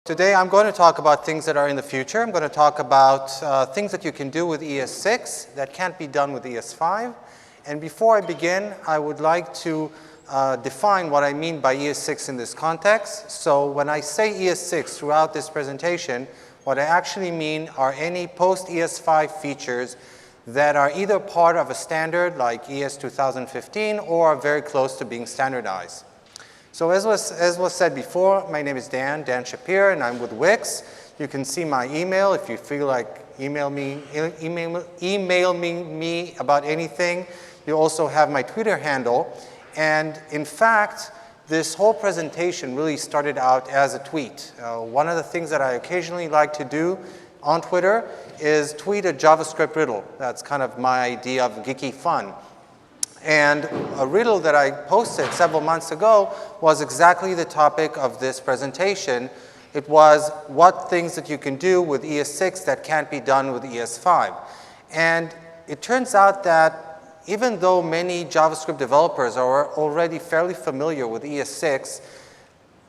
Today I'm going to talk about things that are in the future. I'm going to talk about things that you can do with ES6 that can't be done with ES5. And before I begin, I would like to define what I mean by ES6 in this context. So when I say ES6 throughout this presentation, what I actually mean are any post-ES5 features that are either part of a standard like ES 2015 or are very close to being standardized. So as was said before, my name is Dan Shappir, and I'm with Wix. You can see my email if you feel like emailing me about anything. You also have my Twitter handle. And in fact, this whole presentation really started out as a tweet. One of the things that I occasionally like to do on Twitter is tweet a JavaScript riddle. That's kind of my idea of geeky fun. And a riddle that I posted several months ago was exactly the topic of this presentation. It was what things that you can do with ES6 that can't be done with ES5. And it turns out that even though many JavaScript developers are already fairly familiar with ES6,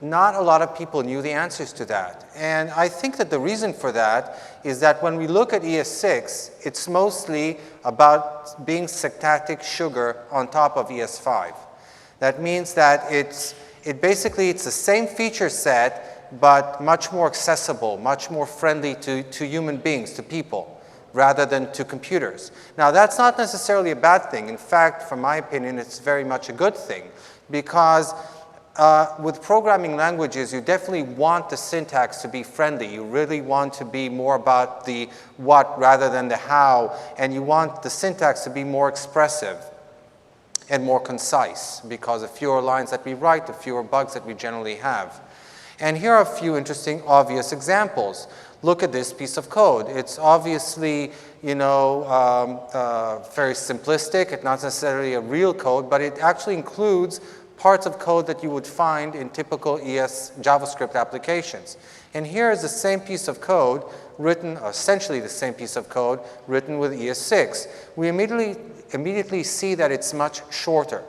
not a lot of people knew the answers to that. And I think that the reason for that is that when we look at ES6, it's mostly about being syntactic sugar on top of ES5. That means that it's the same feature set, but much more accessible, much more friendly to human beings, to people, rather than to computers. Now, that's not necessarily a bad thing. In fact, from my opinion, it's very much a good thing, because with programming languages, you definitely want the syntax to be friendly. You really want to be more about the what rather than the how, and you want the syntax to be more expressive and more concise, because the fewer lines that we write, the fewer bugs that we generally have. And here are a few interesting, obvious examples. Look at this piece of code. It's obviously, very simplistic. It's not necessarily a real code, but it actually includes parts of code that you would find in typical ES JavaScript applications. And here is the same piece of code written, essentially the same piece of code written with ES6. We immediately see that it's much shorter.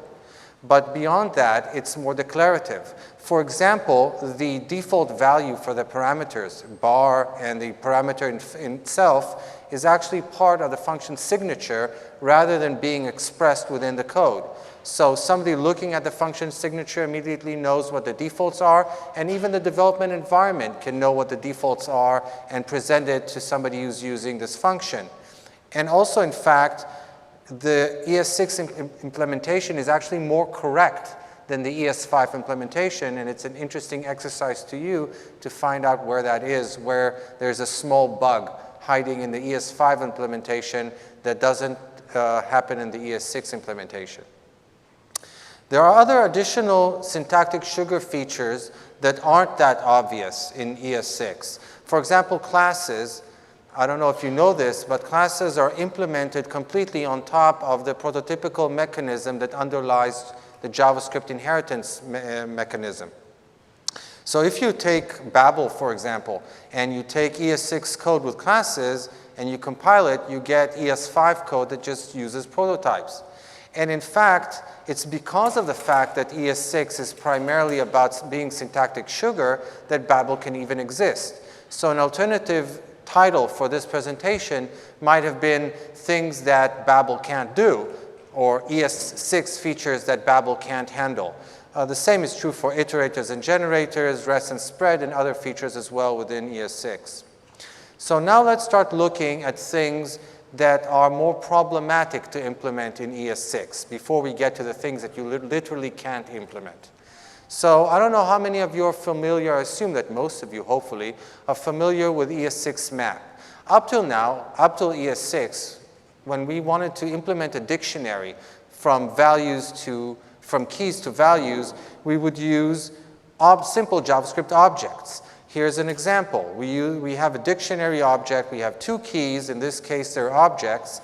But beyond that, it's more declarative. For example, the default value for the parameters, bar and the parameter in itself, is actually part of the function signature rather than being expressed within the code. So somebody looking at the function signature immediately knows what the defaults are, and even the development environment can know what the defaults are and present it to somebody who's using this function. And also, in fact, the ES6 implementation is actually more correct than the ES5 implementation, and it's an interesting exercise to you to find out where that is, where there's a small bug hiding in the ES5 implementation that doesn't happen in the ES6 implementation. There are other additional syntactic sugar features that aren't that obvious in ES6. For example, classes. I don't know if you know this, but classes are implemented completely on top of the prototypical mechanism that underlies the JavaScript inheritance mechanism. So if you take Babel, for example, and you take ES6 code with classes and you compile it, you get ES5 code that just uses prototypes. And in fact, it's because of the fact that ES6 is primarily about being syntactic sugar that Babel can even exist. So an alternative title for this presentation might have been things that Babel can't do, or ES6 features that Babel can't handle. The same is true for iterators and generators, rest and spread, and other features as well within ES6. So now let's start looking at things that are more problematic to implement in ES6 before we get to the things that you literally can't implement. So I don't know how many of you are familiar, I assume that most of you, hopefully, are familiar with ES6 map. Up till now, up till ES6, when we wanted to implement a dictionary from keys to values, we would use simple JavaScript objects. Here's an example. We have a dictionary object. We have two keys. In this case, they're objects.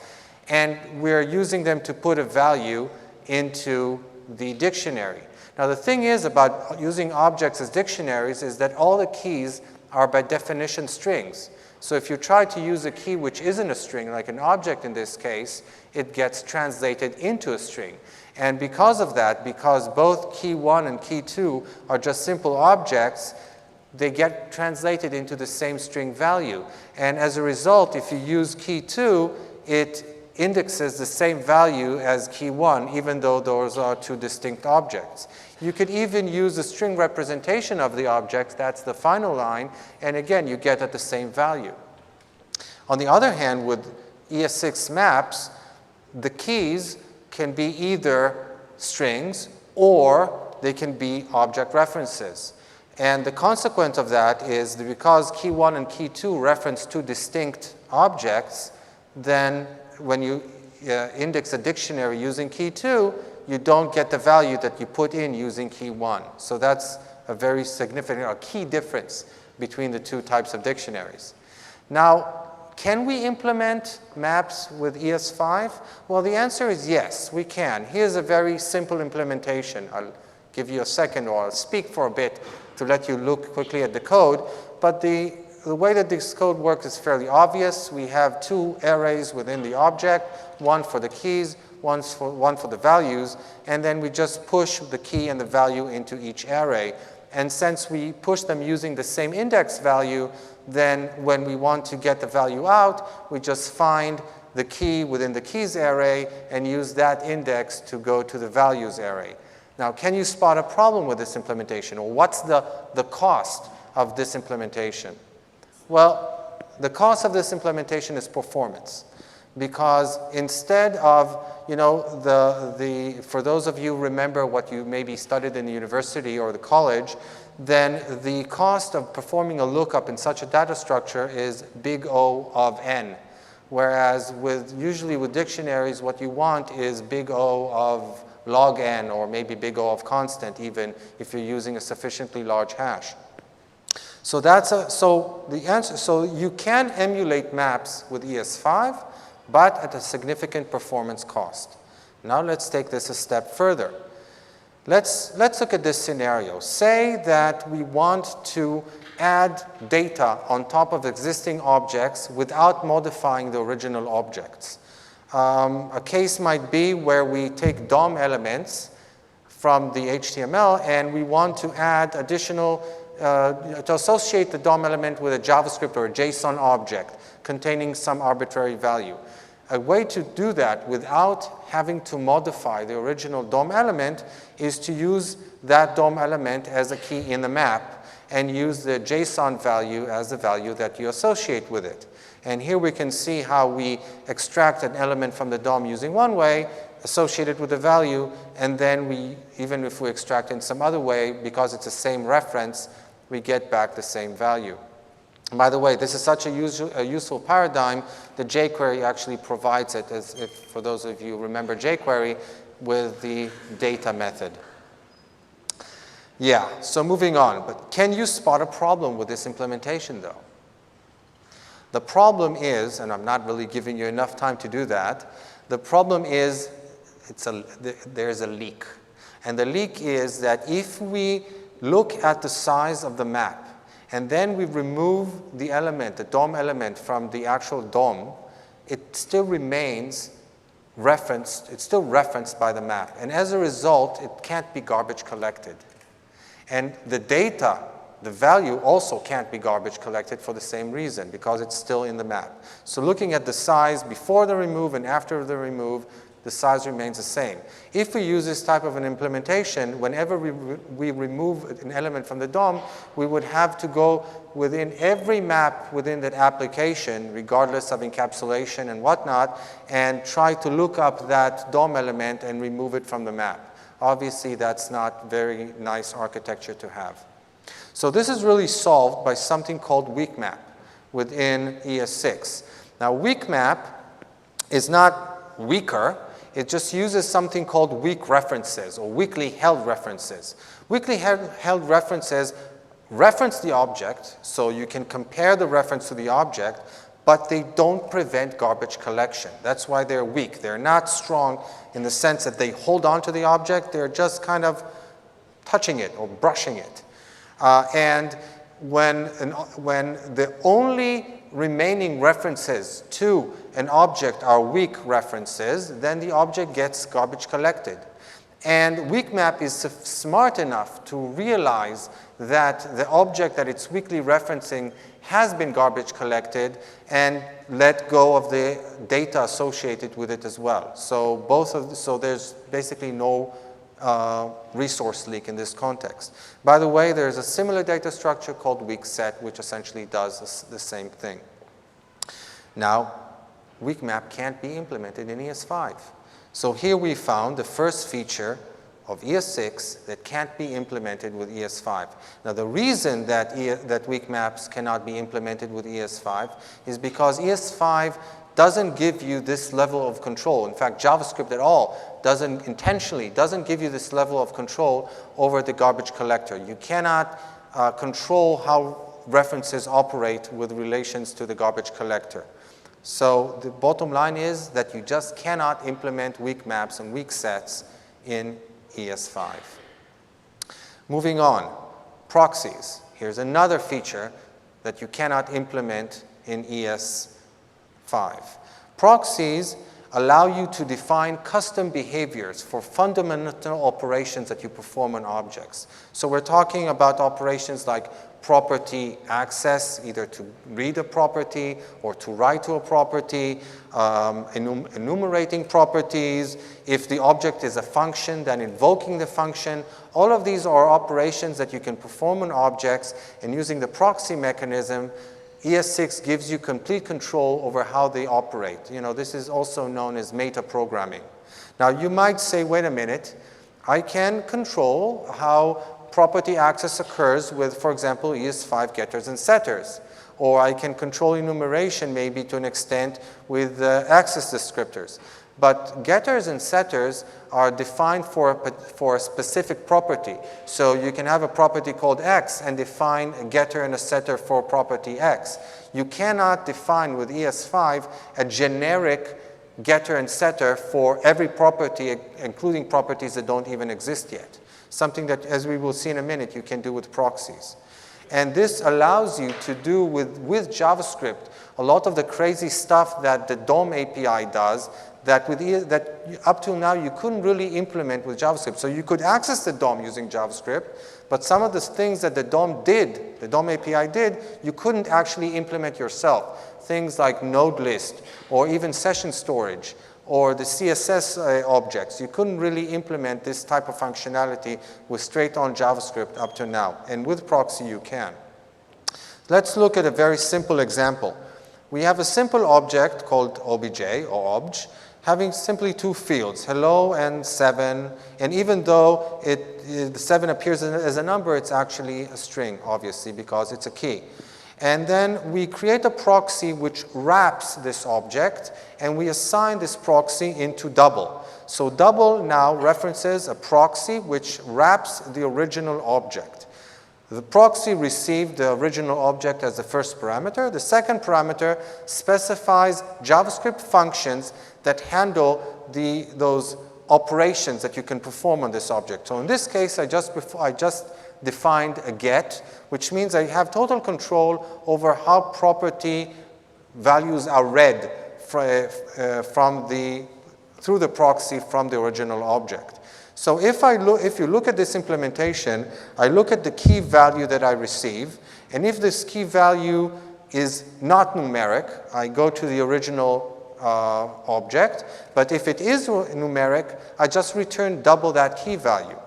And we're using them to put a value into the dictionary. Now, the thing is about using objects as dictionaries is that all the keys are by definition strings. So if you try to use a key which isn't a string, like an object in this case, it gets translated into a string. And because of that, because both key 1 and key 2 are just simple objects, they get translated into the same string value. And as a result, if you use key 2, it indexes the same value as key 1, even though those are two distinct objects. You could even use the string representation of the objects, that's the final line, and again, you get at the same value. On the other hand, with ES6 maps, the keys can be either strings or they can be object references. And the consequence of that is that because key 1 and key 2 reference two distinct objects, then when you index a dictionary using key 2, you don't get the value that you put in using key 1. So that's a very significant or key difference between the two types of dictionaries. Now, can we implement maps with ES5? Well, the answer is yes, we can. Here's a very simple implementation. I'll give you a second, or I'll speak for a bit to let you look quickly at the code. But the way that this code works is fairly obvious. We have two arrays within the object, one for the keys, one for the values, and then we just push the key and the value into each array. And since we push them using the same index value, then when we want to get the value out, we just find the key within the keys array and use that index to go to the values array. Now, can you spot a problem with this implementation, or what's the cost of this implementation? Well, the cost of this implementation is performance, because instead of, for those of you who remember what you maybe studied in the university or the college, then the cost of performing a lookup in such a data structure is big O of n. Whereas usually with dictionaries, what you want is big O of log n, or maybe big O of constant, even if you're using a sufficiently large hash. So so you can emulate maps with ES5, but at a significant performance cost. Now let's take this a step further. Let's look at this scenario. Say that we want to add data on top of existing objects without modifying the original objects. A case might be where we take DOM elements from the HTML and we want to add additional, to associate the DOM element with a JavaScript or a JSON object containing some arbitrary value. A way to do that without having to modify the original DOM element is to use that DOM element as a key in the map and use the JSON value as the value that you associate with it. And here we can see how we extract an element from the DOM using one way, associate it with a value, and then even if we extract in some other way, because it's the same reference, we get back the same value. And by the way, this is such a useful paradigm that jQuery actually provides it, for those of you who remember jQuery, with the data method. Yeah, so moving on. But can you spot a problem with this implementation, though? The problem is, and I'm not really giving you enough time to do that, the problem is there's a leak. And the leak is that if we look at the size of the map, and then we remove the element, the DOM element, from the actual DOM, it still remains referenced, it's still referenced by the map. And as a result, it can't be garbage collected. And the data, the value also can't be garbage collected for the same reason, because it's still in the map. So looking at the size before the remove and after the remove, the size remains the same. If we use this type of an implementation, whenever we remove an element from the DOM, we would have to go within every map within that application, regardless of encapsulation and whatnot, and try to look up that DOM element and remove it from the map. Obviously, that's not very nice architecture to have. So this is really solved by something called WeakMap within ES6. Now, WeakMap is not weaker. It just uses something called weak references, or weakly held references. Weakly held references reference the object, so you can compare the reference to the object, but they don't prevent garbage collection. That's why they're weak. They're not strong in the sense that they hold on to the object. They're just kind of touching it or brushing it. And when the only remaining references to an object are weak references, then the object gets garbage collected. And WeakMap is smart enough to realize that the object that it's weakly referencing has been garbage collected and let go of the data associated with it as well. So so there's basically no resource leak in this context. By the way, there's a similar data structure called WeakSet, which essentially does the same thing. Now, WeakMap can't be implemented in ES5. So here we found the first feature of ES6 that can't be implemented with ES5. Now, the reason that WeakMaps cannot be implemented with ES5 is because ES5 doesn't give you this level of control. In fact, JavaScript at all intentionally doesn't give you this level of control over the garbage collector. You cannot control how references operate with relations to the garbage collector. So the bottom line is that you just cannot implement weak maps and weak sets in ES5. Moving on, proxies. Here's another feature that you cannot implement in ES5. Proxies allow you to define custom behaviors for fundamental operations that you perform on objects. So we're talking about operations like property access, either to read a property or to write to a property, enumerating properties. If the object is a function, then invoking the function. All of these are operations that you can perform on objects, and using the proxy mechanism, ES6 gives you complete control over how they operate. You know, this is also known as meta-programming. Now, you might say, wait a minute, I can control how property access occurs with, for example, ES5 getters and setters. Or I can control enumeration maybe to an extent with access descriptors. But getters and setters are defined for a specific property. So you can have a property called X and define a getter and a setter for property X. You cannot define with ES5 a generic getter and setter for every property, including properties that don't even exist yet. Something that, as we will see in a minute, you can do with proxies. And this allows you to do with JavaScript a lot of the crazy stuff that the DOM API does that up till now you couldn't really implement with JavaScript. So you could access the DOM using JavaScript, but some of the things that the DOM API did, you couldn't actually implement yourself. Things like node list or even session storage or the CSS objects. You couldn't really implement this type of functionality with straight-on JavaScript up to now. And with proxy, you can. Let's look at a very simple example. We have a simple object called obj or obj, having simply two fields, hello and 7. And even though the 7 appears as a number, it's actually a string, obviously, because it's a key. And then we create a proxy which wraps this object, and we assign this proxy into double. So double now references a proxy which wraps the original object. The proxy received the original object as the first parameter. The second parameter specifies JavaScript functions that handle those operations that you can perform on this object. So in this case, I just defined a get, which means I have total control over how property values are read through the proxy from the original object. So if you look at this implementation, I look at the key value that I receive, and if this key value is not numeric, I go to the original object, but if it is numeric, I just return double that key value.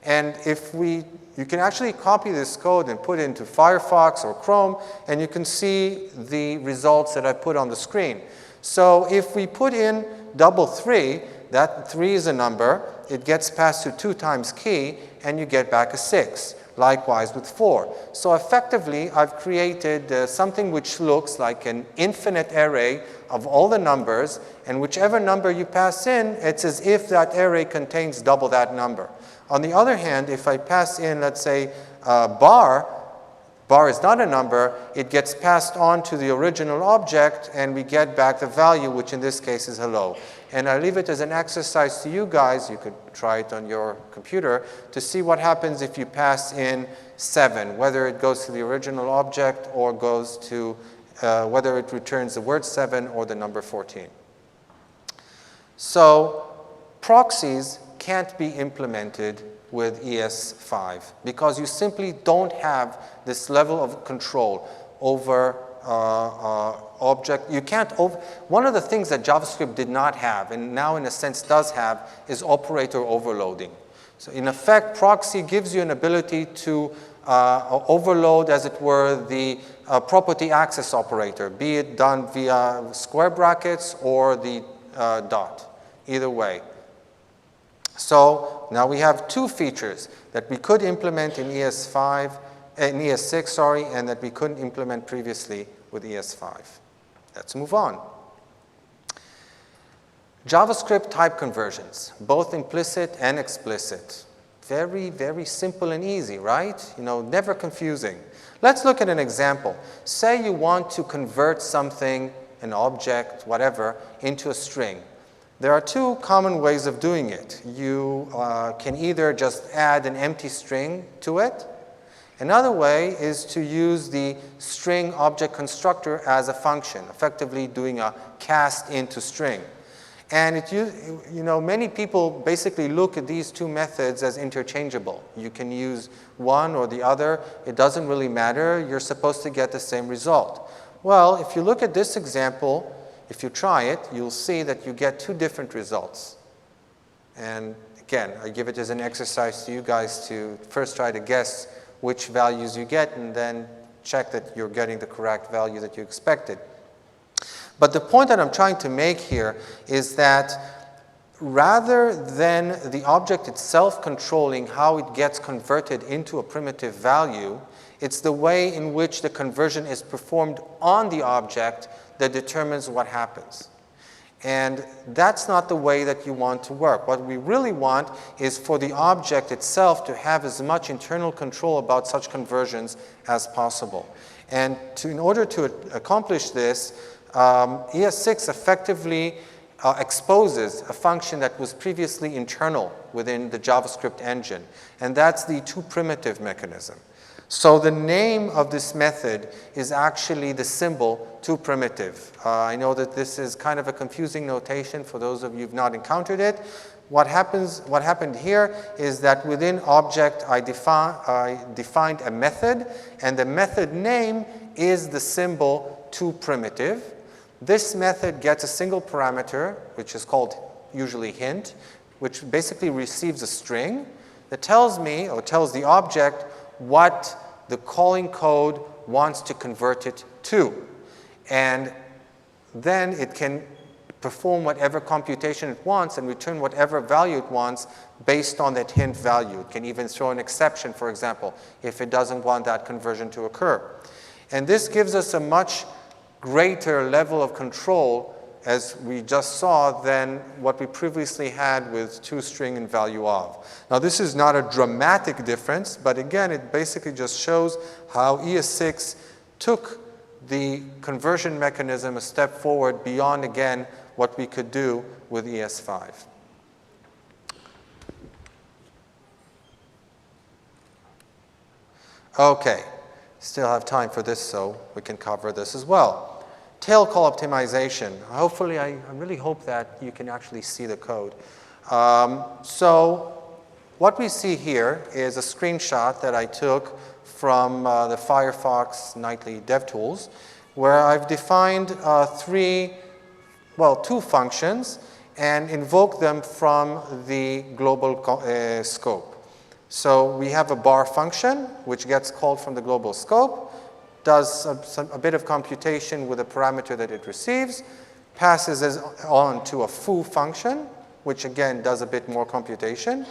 And you can actually copy this code and put it into Firefox or Chrome, and you can see the results that I put on the screen. So if we put in double 3, that 3 is a number, it gets passed to 2 times key, and you get back a 6. Likewise with 4. So effectively, I've created something which looks like an infinite array of all the numbers, and whichever number you pass in, it's as if that array contains double that number. On the other hand, if I pass in, let's say, bar is not a number, it gets passed on to the original object, and we get back the value, which in this case is hello. And I leave it as an exercise to you guys, you could try it on your computer, to see what happens if you pass in 7, whether it goes to the original object or goes to, whether it returns the word 7 or the number 14. So proxies can't be implemented with ES5 because you simply don't have this level of control over object. You can't one of the things that JavaScript did not have, and now in a sense does have, is operator overloading. So in effect, Proxy gives you an ability to overload, as it were, the property access operator, be it done via square brackets or the dot, either way. So now we have two features that we could implement in ES5, in ES6, sorry, and that we couldn't implement previously with ES5. Let's move on. JavaScript type conversions, both implicit and explicit. Very, very simple and easy, right? You know, never confusing. Let's look at an example. Say you want to convert something, an object, whatever, into a string. There are two common ways of doing it. You can either just add an empty string to it. Another way is to use the string object constructor as a function, effectively doing a cast into string. And you know, many people basically look at these two methods as interchangeable. You can use one or the other. It doesn't really matter. You're supposed to get the same result. Well, if you look at this example, if you try it, you'll see that you get two different results. And again, I give it as an exercise to you guys to first try to guess which values you get and then check that you're getting the correct value that you expected. But the point that I'm trying to make here is that rather than the object itself controlling how it gets converted into a primitive value, it's the way in which the conversion is performed on the object that determines what happens. And that's not the way that you want to work. What we really want is for the object itself to have as much internal control about such conversions as possible. And in order to accomplish this, ES6 effectively exposes a function that was previously internal within the JavaScript engine, and that's the toPrimitive mechanism. So the name of this method is actually the symbol toPrimitive. I know that this is kind of a confusing notation for those of you who've not encountered it. What happened here is that within object I defined a method, and the method name is the symbol toPrimitive. This method gets a single parameter, which is called usually hint, which basically receives a string that tells me, or tells the object, what the calling code wants to convert it to. And then it can perform whatever computation it wants and return whatever value it wants based on that hint value. It can even throw an exception, for example, if it doesn't want that conversion to occur. And this gives us a much greater level of control, as we just saw, than what we previously had with toString and value of. Now, this is not a dramatic difference, but again, it basically just shows how ES6 took the conversion mechanism a step forward beyond, again, what we could do with ES5. Okay, still have time for this, so we can cover this as well. Tail call optimization. Hopefully, I really hope that you can actually see the code. So what we see here is a screenshot that I took from the Firefox Nightly DevTools, where I've defined two functions and invoked them from the global scope. So we have a bar function, which gets called from the global scope, does a bit of computation with a parameter that it receives, passes it on to a foo function, which again does a bit more computation.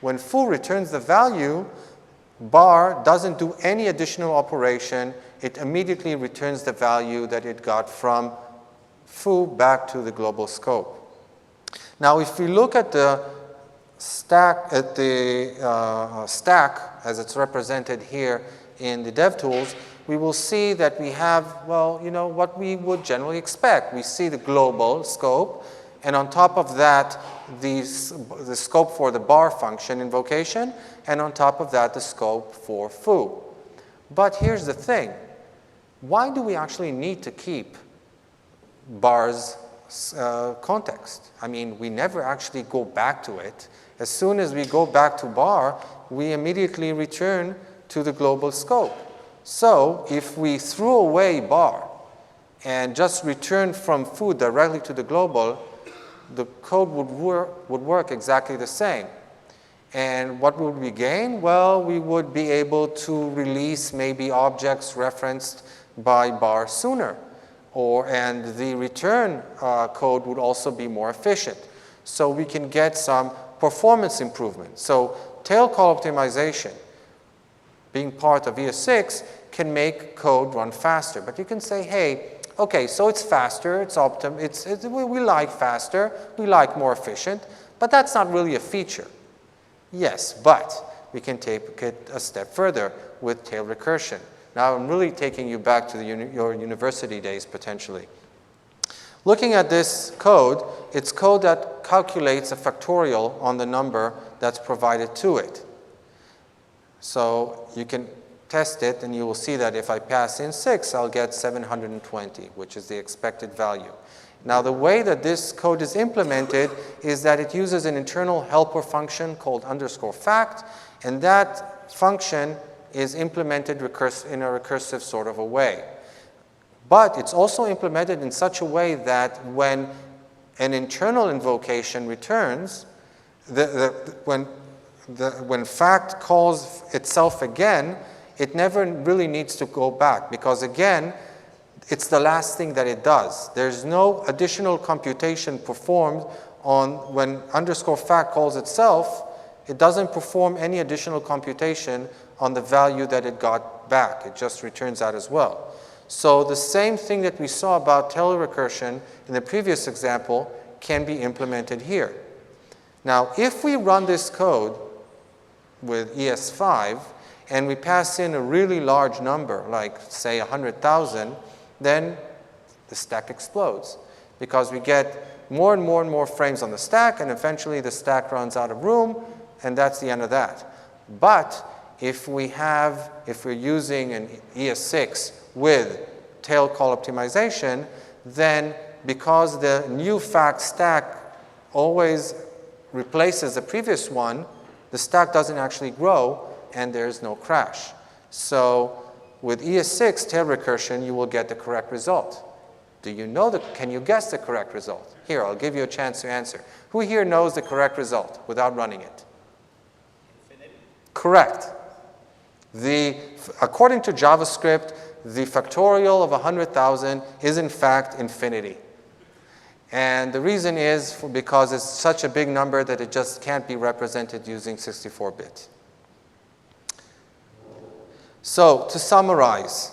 When foo returns the value, bar doesn't do any additional operation. It immediately returns the value that it got from foo back to the global scope. Now, if we look at the stack, as it's represented here in the DevTools, we will see that we have, well, you know, what we would generally expect. We see the global scope, and on top of that, the scope for the bar function invocation, and on top of that, the scope for foo. But here's the thing. Why do we actually need to keep bar's context. I mean, we never actually go back to it. As soon as we go back to bar, we immediately return to the global scope. So if we threw away bar and just returned from food directly to the global, the code would work exactly the same. And what would we gain? Well, we would be able to release maybe objects referenced by bar sooner. And the return code would also be more efficient. So we can get some performance improvement. So tail call optimization, being part of ES6, can make code run faster. But you can say, hey, okay, so it's faster, we like faster, we like more efficient, but that's not really a feature. Yes, but we can take it a step further with tail recursion. Now I'm really taking you back to your university days, potentially. Looking at this code, it's code that calculates a factorial on the number that's provided to it. So you can test it, and you will see that if I pass in 6, I'll get 720, which is the expected value. Now, the way that this code is implemented is that it uses an internal helper function called _fact, and that function is implemented in a recursive sort of a way. But it's also implemented in such a way that when an internal invocation returns, when fact calls itself again, it never really needs to go back, because again, it's the last thing that it does. There's no additional computation performed when _fact calls itself. It doesn't perform any additional computation on the value that it got back. It just returns that as well. So the same thing that we saw about tail recursion in the previous example can be implemented here. Now, if we run this code with ES5 and we pass in a really large number, like say 100,000, then the stack explodes, because we get more and more and more frames on the stack, and eventually the stack runs out of room, and that's the end of that. But if we're using an ES6 with tail call optimization, then because the new fact stack always replaces the previous one, the stack doesn't actually grow, and there's no crash. So with ES6 tail recursion, you will get the correct result. Can you guess the correct result? Here, I'll give you a chance to answer. Who here knows the correct result without running it? Infinity. Correct. According to JavaScript, the factorial of 100,000 is in fact infinity. And the reason is because it's such a big number that it just can't be represented using 64-bit. So, to summarize,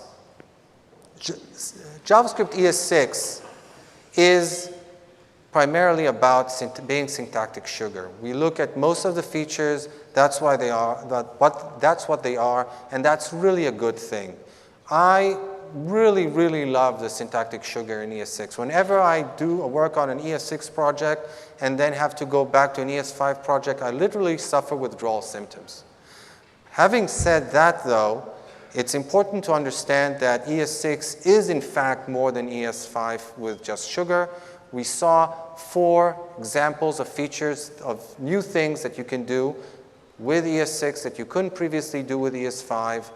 JavaScript ES6 is primarily about being syntactic sugar. We look at most of the features, that's why they are, that's what they are, and that's really a good thing. I really, really love the syntactic sugar in ES6. Whenever I do work on an ES6 project and then have to go back to an ES5 project, I literally suffer withdrawal symptoms. Having said that, though, it's important to understand that ES6 is in fact more than ES5 with just sugar. We saw 4 examples of features of new things that you can do with ES6 that you couldn't previously do with ES5.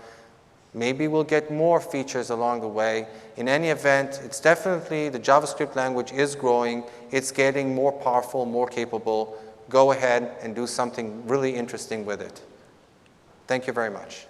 Maybe we'll get more features along the way. In any event, it's definitely, the JavaScript language is growing. It's getting more powerful, more capable. Go ahead and do something really interesting with it. Thank you very much.